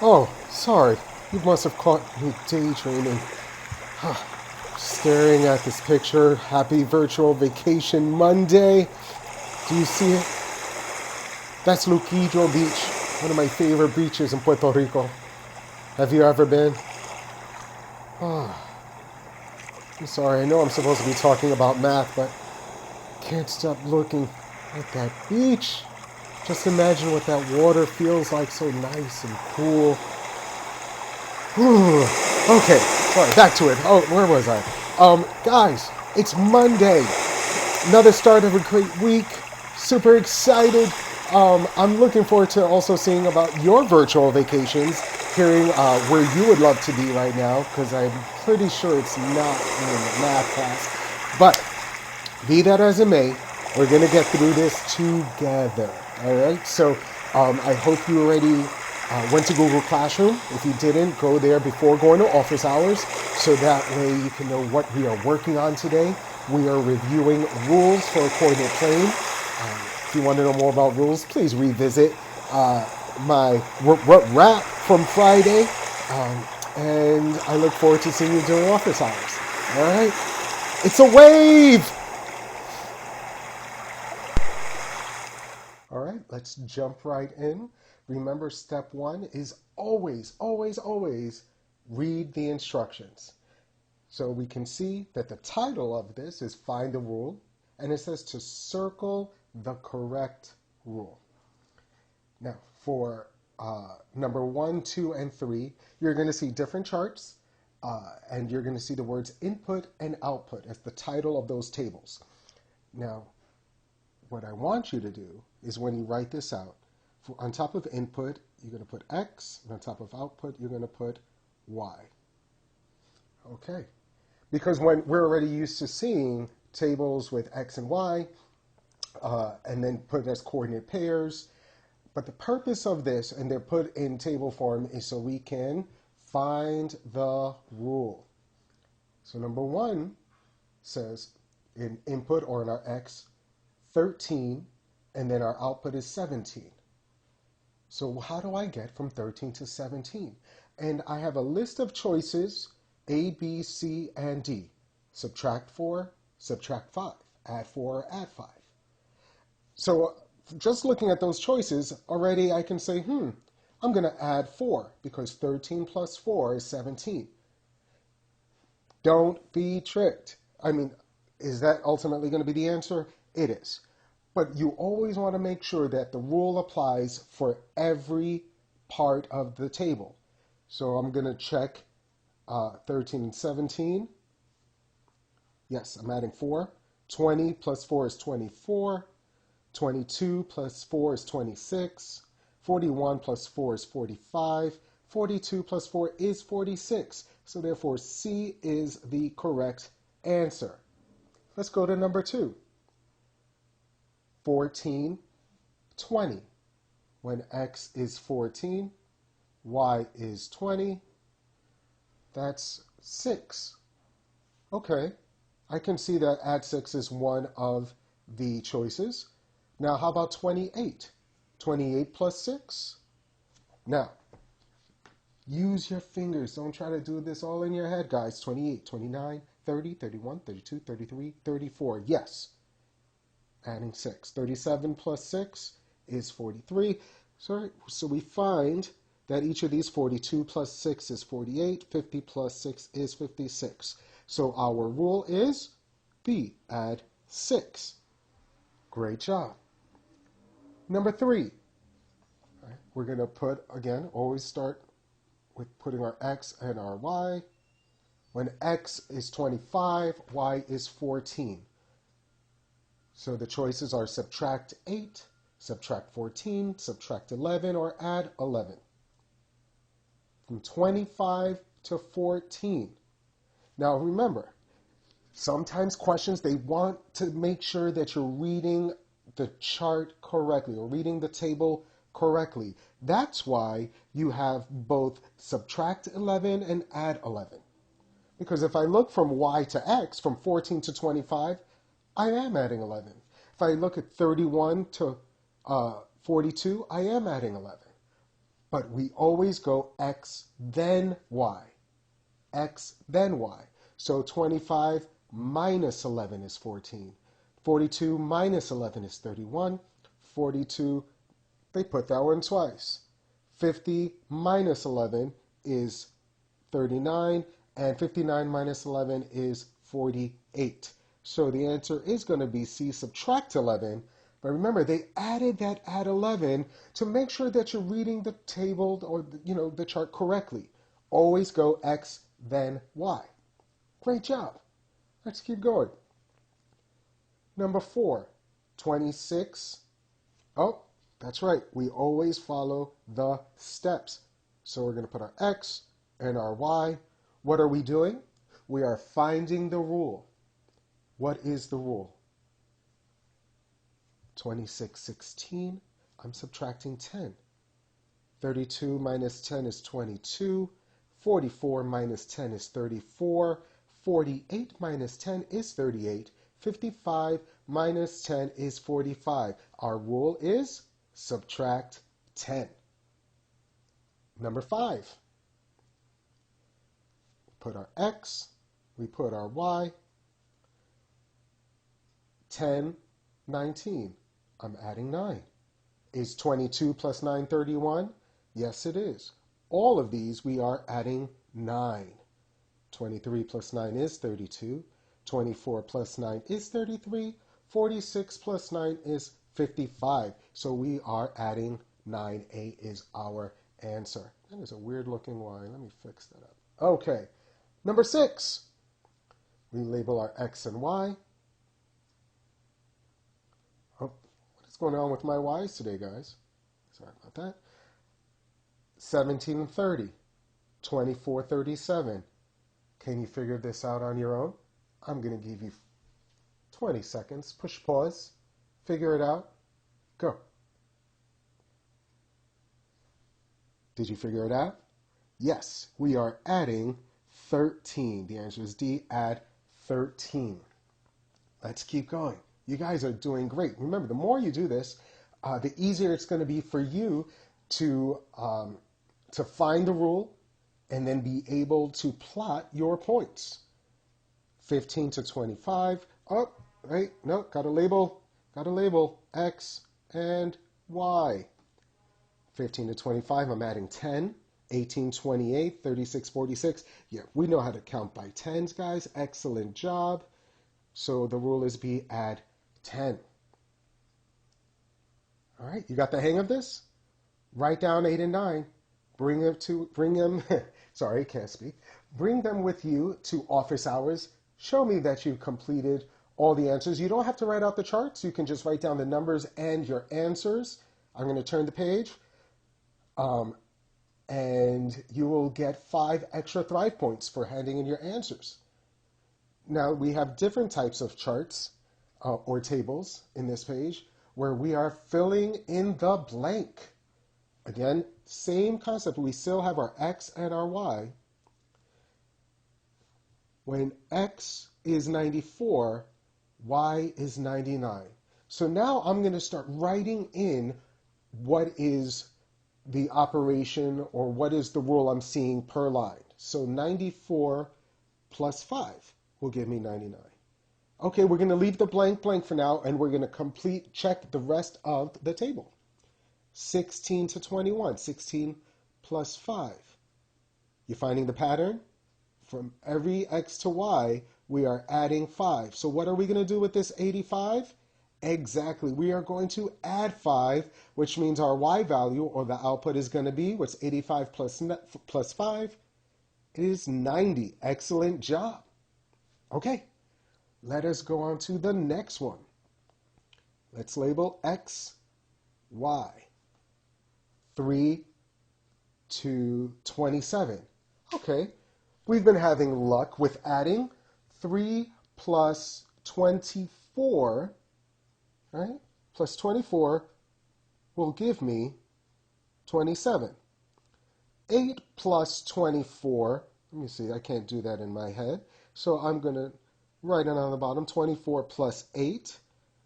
Oh, sorry. You must have caught me daydreaming. Staring at this picture. Happy virtual vacation Monday. Do you see it? That's Luquillo Beach, one of my favorite beaches in Puerto Rico. Have you ever been? I'm sorry, I know I'm supposed to be talking about math, but can't stop looking at that beach. Just imagine what that water feels like, so nice and cool. Whew. Okay, sorry, back to it. Oh, where was I? Guys, it's Monday. Another start of a great week. Super excited. I'm looking forward to also seeing about your virtual vacations, hearing where you would love to be right now, because I'm pretty sure it's not in math class. But be that as it may, we're going to get through this together. All right? So I hope you already went to Google Classroom. If you didn't, go there before going to office hours so that way you can know what we are working on today. We are reviewing rules for a coordinate plane. If you want to know more about rules, please revisit my rap from Friday. And I look forward to seeing you during office hours. All right? It's a wave! All right, let's jump right in. Remember, step one is always, always, always read the instructions. So we can see that the title of this is Find the Rule, and it says to circle the correct rule. Now, for number one, two, and three, you're going to see different charts, and you're going to see the words input and output as the title of those tables. Now, what I want you to do is when you write this out, on top of input, you're going to put X, and on top of output, you're going to put Y. Okay. Because when we're already used to seeing tables with X and Y, and then put as coordinate pairs. But the purpose of this, and they're put in table form, is so we can find the rule. So number one says in input or in our X, 13, and then our output is 17. So how do I get from 13 to 17? And I have a list of choices, A, B, C, and D. Subtract 4, subtract 5, add 4, or add 5. So just looking at those choices, already I can say, I'm going to add 4 because 13 plus 4 is 17. Don't be tricked. I mean, is that ultimately going to be the answer? It is. But you always want to make sure that the rule applies for every part of the table. So I'm going to check 13 and 17. Yes, I'm adding 4. 20 plus 4 is 24. 22 plus 4 is 26. 41 plus 4 is 45. 42 plus 4 is 46. So therefore, C is the correct answer. Let's go to number 2. 14, 20. When X is 14, Y is 20, that's 6. Okay, I can see that add 6 is one of the choices. Now, how about 28? 28 plus 6? Now, use your fingers. Don't try to do this all in your head, guys. 28, 29, 30, 31, 32, 33, 34. Yes. Adding 6. 37 plus 6 is 43. So we find that each of these 42 plus 6 is 48. 50 plus 6 is 56. So our rule is B, add 6. Great job. Number 3. We're going to put, again, always start with putting our X and our Y. When X is 25, Y is 14. So the choices are subtract 8, subtract 14, subtract 11, or add 11. From 25 to 14. Now remember, sometimes questions, they want to make sure that you're reading the chart correctly or reading the table correctly. That's why you have both subtract 11 and add 11. Because if I look from Y to X, from 14 to 25, I am adding 11. If I look at 31 to 42, I am adding 11. but we always go x then y. X then y. So 25 minus 11 is 14. 42 minus 11 is 31. 42, they put that one twice. 50 minus 11 is 39, and 59 minus 11 is 48. So the answer is going to be C, subtract 11. But remember, they added that add 11 to make sure that you're reading the table or the chart correctly. Always go X, then Y. Great job. Let's keep going. Number 4, 26. Oh, that's right. We always follow the steps. So we're going to put our X and our Y. What are we doing? We are finding the rule. What is the rule? 26, 16. I'm subtracting 10. 32 minus 10 is 22. 44 minus 10 is 34. 48 minus 10 is 38. 55 minus 10 is 45. Our rule is subtract 10. Number 5. Put our X, we put our Y. 10, 19. I'm adding 9. Is 22 plus 9 31? Yes, it is. All of these we are adding 9. 23 plus 9 is 32. 24 plus 9 is 33. 46 plus 9 is 55. So we are adding 9A is our answer. That is a weird looking Y. Let me fix that up. Okay. Number 6. We label our X and Y. Oh, what is going on with my Y's today, guys? Sorry about that. 17 and 30. 24, 37. Can you figure this out on your own? I'm going to give you 20 seconds. Push pause. Figure it out. Go. Did you figure it out? Yes, we are adding 13. The answer is D, add 13. Let's keep going. You guys are doing great. Remember, the more you do this, the easier it's going to be for you to find the rule and then be able to plot your points. 15 to 25. Oh, wait, no, got to label X and Y. 15 to 25, I'm adding 10. 18, 28, 36, 46. Yeah, we know how to count by tens, guys. Excellent job. So the rule is B, add 10. All right, you got the hang of this? Write down 8 and 9. Bring them, sorry, can't speak. Bring them with you to office hours. Show me that you completed all the answers. You don't have to write out the charts. You can just write down the numbers and your answers. I'm going to turn the page. And you will get 5 extra Thrive points for handing in your answers. Now, we have different types of charts or tables in this page where we are filling in the blank. Again, same concept. We still have our X and our Y. When X is 94, Y is 99. So now I'm going to start writing in what is the operation or what is the rule I'm seeing per line. So 94 plus 5 will give me 99. Okay, we're going to leave the blank for now, and we're going to check the rest of the table. 16 to 21, 16 plus 5. You finding the pattern? From every X to Y, we are adding 5. So what are we going to do with this 85? Exactly. We are going to add 5, which means our Y value, or the output, is going to be, what's 85 plus 5? It is 90. Excellent job. Okay, let us go on to the next one. Let's label X, Y. 3 to 27. Okay, we've been having luck with adding. 3 plus 24, right? Plus 24 will give me 27. 8 plus 24, let me see, I can't do that in my head. So I'm going to write it on the bottom. 24 plus 8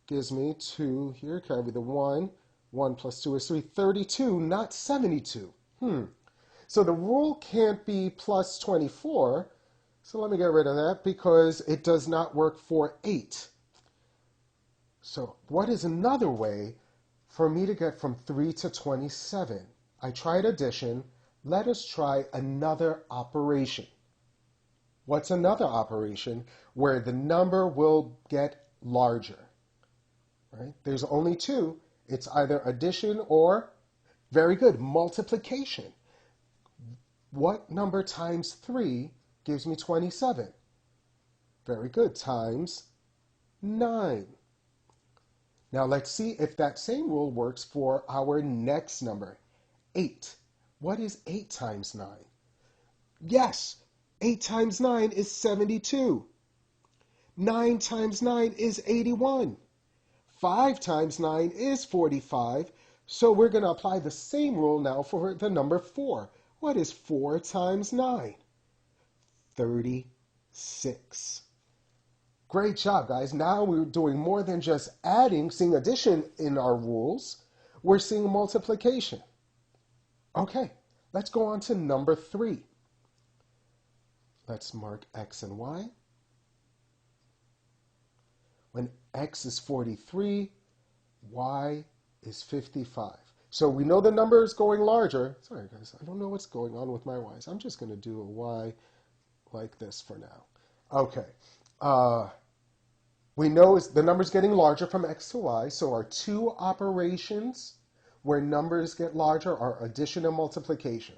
gives me 2 here. Carry the 1. 1 plus 2 is 3. 32, not 72. So the rule can't be plus 24. So let me get rid of that because it does not work for 8. So what is another way for me to get from 3 to 27? I tried addition. Let us try another operation. What's another operation where the number will get larger? Right? There's only two. It's either addition or, very good, multiplication. What number times 3 gives me 27? Very good, times 9. Now let's see if that same rule works for our next number, 8. What is 8 times 9? Yes, 8 times 9 is 72. 9 times 9 is 81. 5 times 9 is 45. So we're going to apply the same rule now for the number 4. What is 4 times 9? 36. Great job, guys. Now we're doing more than just adding, seeing addition in our rules. We're seeing multiplication. Okay, let's go on to number 3. Let's mark X and Y. When X is 43, Y is 55. So we know the number is going larger. Sorry, guys, I don't know what's going on with my Y's. I'm just going to do a Y like this for now. Okay. We know the number's getting larger from X to Y, so our two operations where numbers get larger are addition and multiplication.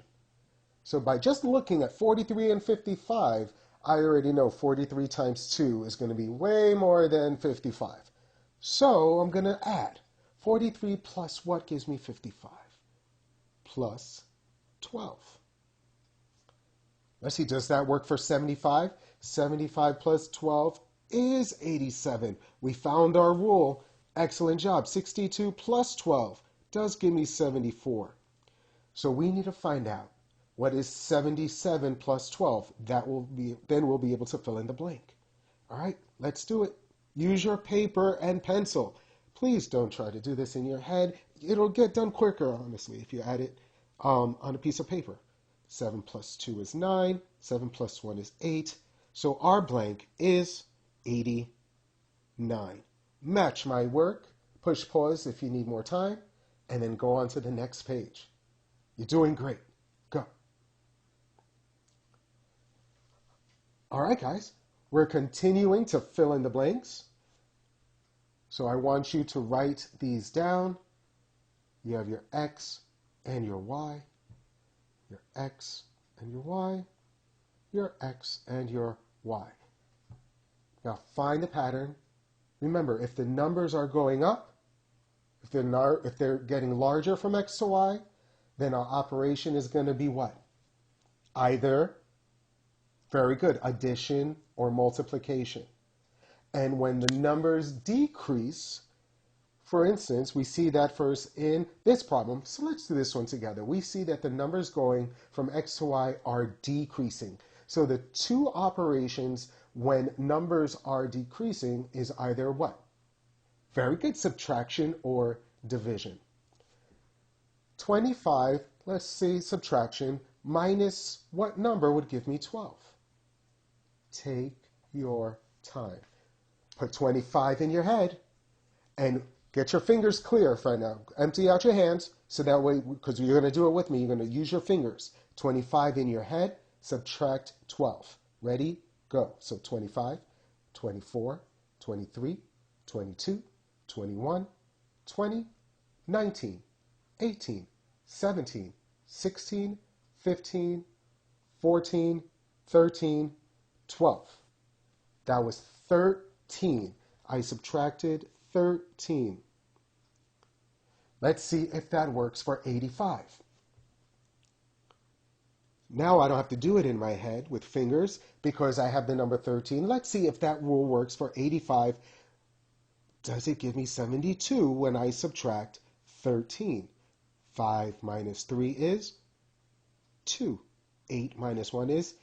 So by just looking at 43 and 55, I already know 43 times 2 is going to be way more than 55. So I'm going to add 43 plus what gives me 55? Plus 12. Let's see, does that work for 75? 75 plus 12 is 87. We found our rule. Excellent job. 62 plus 12 does give me 74. So we need to find out what is 77 plus 12. Then we'll be able to fill in the blank. All right, let's do it. Use your paper and pencil. Please don't try to do this in your head. It'll get done quicker, honestly, if you add it on a piece of paper. 7 plus 2 is 9. 7 plus 1 is 8. So our blank is 89. Match my work. Push pause if you need more time. And then go on to the next page. You're doing great. Go. All right, guys. We're continuing to fill in the blanks. So I want you to write these down. You have your X and your Y. Your X and your Y. Your X and your Y. Now find the pattern. Remember, if the numbers are going up, if they're getting larger from X to Y, then our operation is going to be what? Either, very good, addition or multiplication. And when the numbers decrease, for instance, we see that first in this problem. So let's do this one together. We see that the numbers going from X to Y are decreasing. So the two operations when numbers are decreasing is either what? Very good, subtraction or division. 25, let's say subtraction, minus what number would give me 12? Take your time. Put 25 in your head and get your fingers clear right now. Empty out your hands so that way, because you're going to do it with me, you're going to use your fingers. 25 in your head, subtract 12. Ready? Go. So 25, 24, 23, 22, 21, 20, 19, 18, 17, 16, 15, 14, 13, 12. That was 13. I subtracted 13. Let's see if that works for 85. Now I don't have to do it in my head with fingers because I have the number 13. Let's see if that rule works for 85. Does it give me 72 when I subtract 13? 5 minus 3 is 2. 8 minus 1 is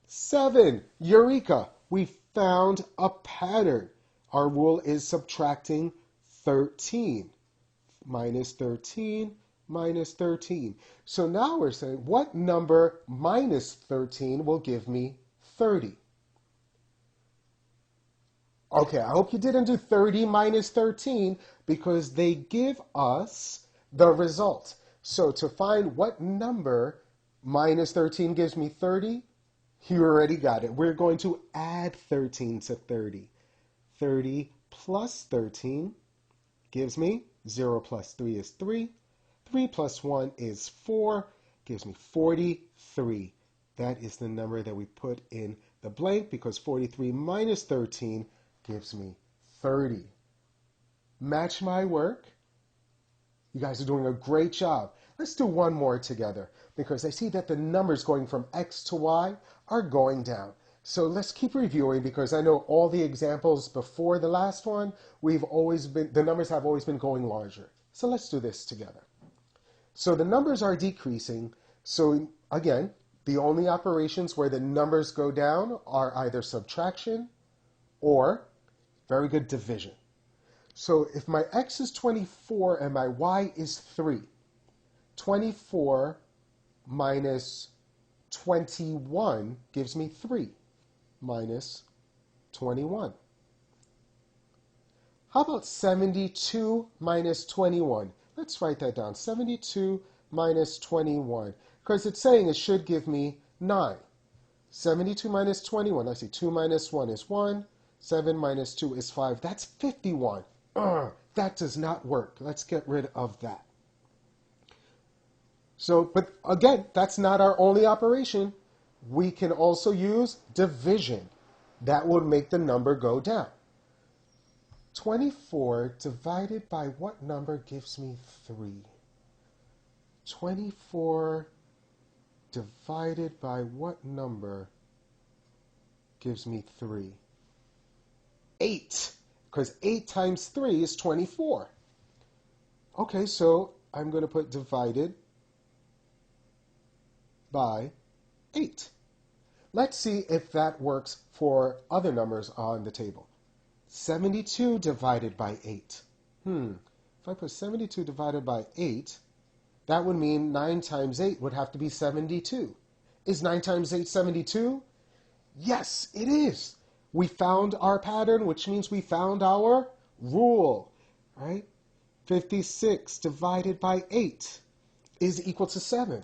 7. Eureka! We found a pattern. Our rule is subtracting 13. Minus 13 minus 13. So now we're saying, what number minus 13 will give me 30? Okay, I hope you didn't do 30 minus 13 because they give us the result. So to find what number minus 13 gives me 30, you already got it. We're going to add 13 to 30. 30 plus 13 gives me 0 plus 3 is 3. 3 plus 1 is 4. Gives me 43. That is the number that we put in the blank because 43 minus 13 gives me 30. Match my work. You guys are doing a great job. Let's do one more together because I see that the numbers going from X to Y are going down. So let's keep reviewing because I know all the examples before the last one, the numbers have always been going larger. So let's do this together. So the numbers are decreasing. So again, the only operations where the numbers go down are either subtraction or, very good, division. So if my X is 24 and my Y is 3, 24 minus 21 gives me 3 minus 21. How about 72 minus 21? Let's write that down. 72 minus 21. Because it's saying it should give me 9. 72 minus 21. I see 2 minus 1 is 1. 7 minus 2 is 5. That's 51. That does not work. Let's get rid of that. So, but again, that's not our only operation. We can also use division. That would make the number go down. 24 divided by what number gives me 3? 24 divided by what number gives me 3? 8. Because 8 times 3 is 24. Okay, so I'm going to put divided by 8. Let's see if that works for other numbers on the table. 72 divided by 8. If I put 72 divided by 8, that would mean 9 times 8 would have to be 72. Is 9 times 8 72? Yes, it is. We found our pattern, which means we found our rule, right? 56 divided by 8 is equal to 7.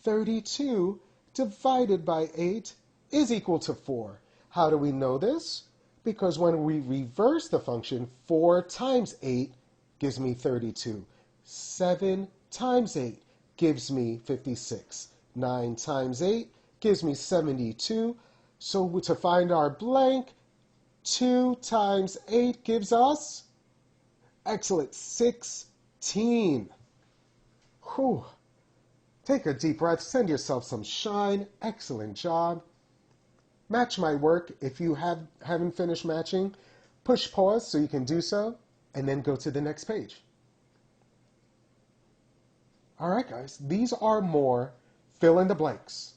32 divided by 8 is equal to 4. How do we know this? Because when we reverse the function, 4 times 8 gives me 32. 7 times 8 gives me 56. 9 times 8 gives me 72. So to find our blank, 2 times 8 gives us, excellent, 16. Whew. Take a deep breath, send yourself some shine. Excellent job. Match my work. If you haven't finished matching, push pause so you can do so, and then go to the next page. All right, guys, these are more fill in the blanks.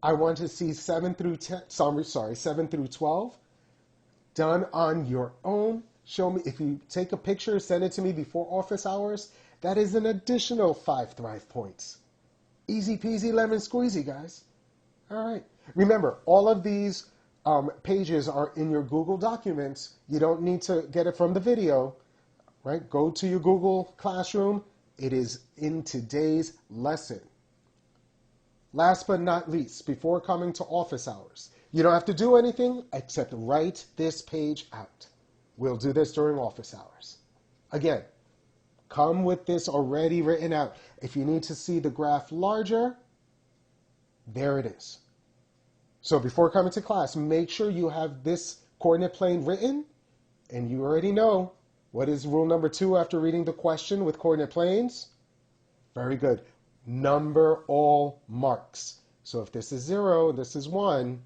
I want to see 7 through 12 done on your own. Show me, if you take a picture, send it to me before office hours. That is an additional 5 Thrive points. Easy peasy lemon squeezy, guys. All right. Remember, all of these pages are in your Google Documents. You don't need to get it from the video, right? Go to your Google Classroom. It is in today's lesson. Last but not least, before coming to office hours, you don't have to do anything except write this page out. We'll do this during office hours. Again, come with this already written out. If you need to see the graph larger, there it is. So before coming to class, make sure you have this coordinate plane written, and you already know what is rule number 2 after reading the question with coordinate planes. Very good. Number all marks. So if this is 0 and this is 1,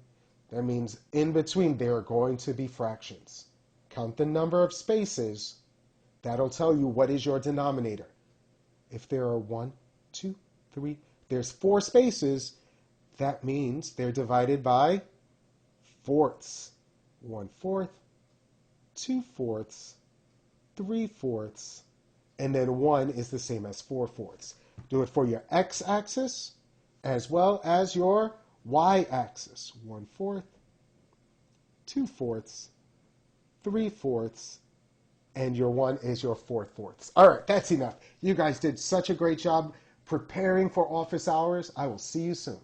that means in between there are going to be fractions. Count the number of spaces. That'll tell you what is your denominator. If there are 1, 2, 3, there's 4 spaces, that means they're divided by fourths. 1/4, 2/4, 3/4, and then 1 is the same as 4/4. Do it for your x-axis as well as your y-axis. 1/4, 2/4, 3/4, and your 1 is your 4/4. All right, that's enough. You guys did such a great job preparing for office hours. I will see you soon.